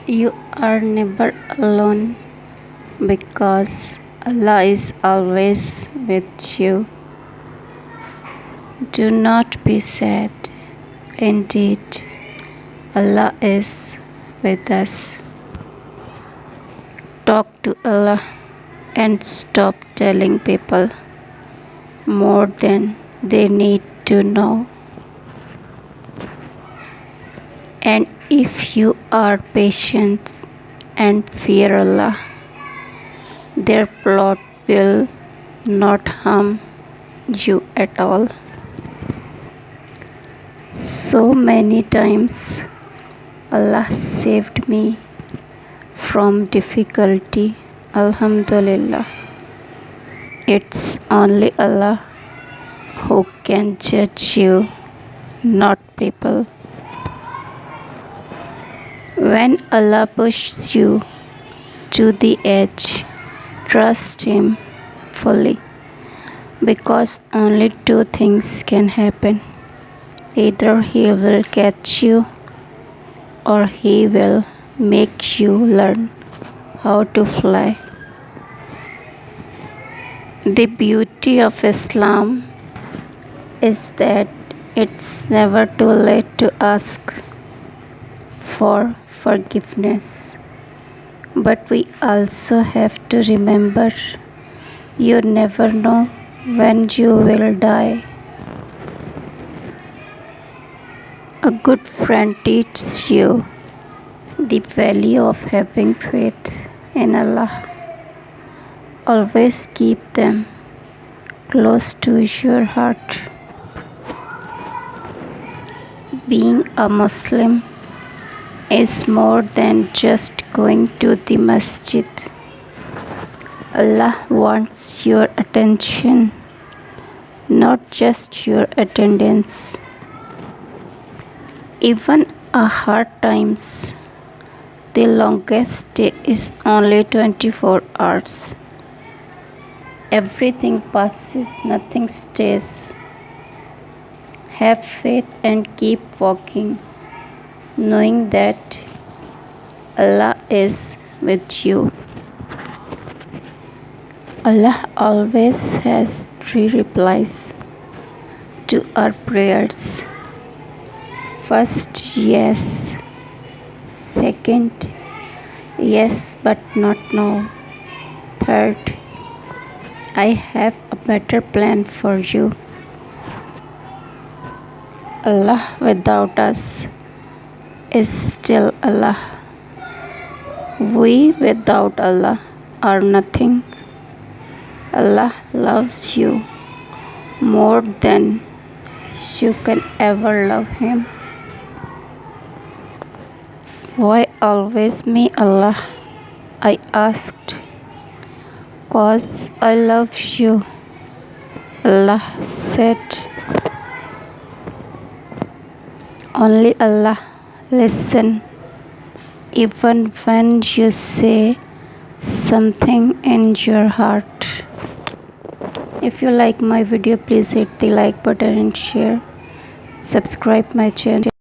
You are never alone because Allah is always with you. Do not be sad. Indeed, Allah is with us. Talk to Allah and stop telling people more than they need to know. And if you are patient and fear Allah, their plot will not harm you at all. So many times Allah saved me from difficulty. Alhamdulillah. It's only Allah who can judge you, not people. When Allah pushes you to the edge, trust Him fully, because only two things can happen. Either He will catch you or He will make you learn how to fly. The beauty of Islam is that it's never too late to ask for forgiveness. But we also have to remember, you never know when you will die. A good friend teaches you the value of having faith in Allah. Always keep them close to your heart. Being a Muslim is more than just going to the masjid. Allah wants your attention, not just your attendance. Even a hard times, the longest day is only 24 hours. Everything passes, nothing stays. Have faith and keep walking, knowing that Allah is with you. Allah always has 3 replies to our prayers. First, yes. Second, yes but not now. Third, I have a better plan for you. Allah without us is still Allah. We without Allah are nothing. Allah loves you more than you can ever love Him. Why always me, Allah? I asked. 'Cause I love you. Allah said. Only Allah listen even when you say something in your heart. If you like my video, please hit the like button and share. Subscribe my channel.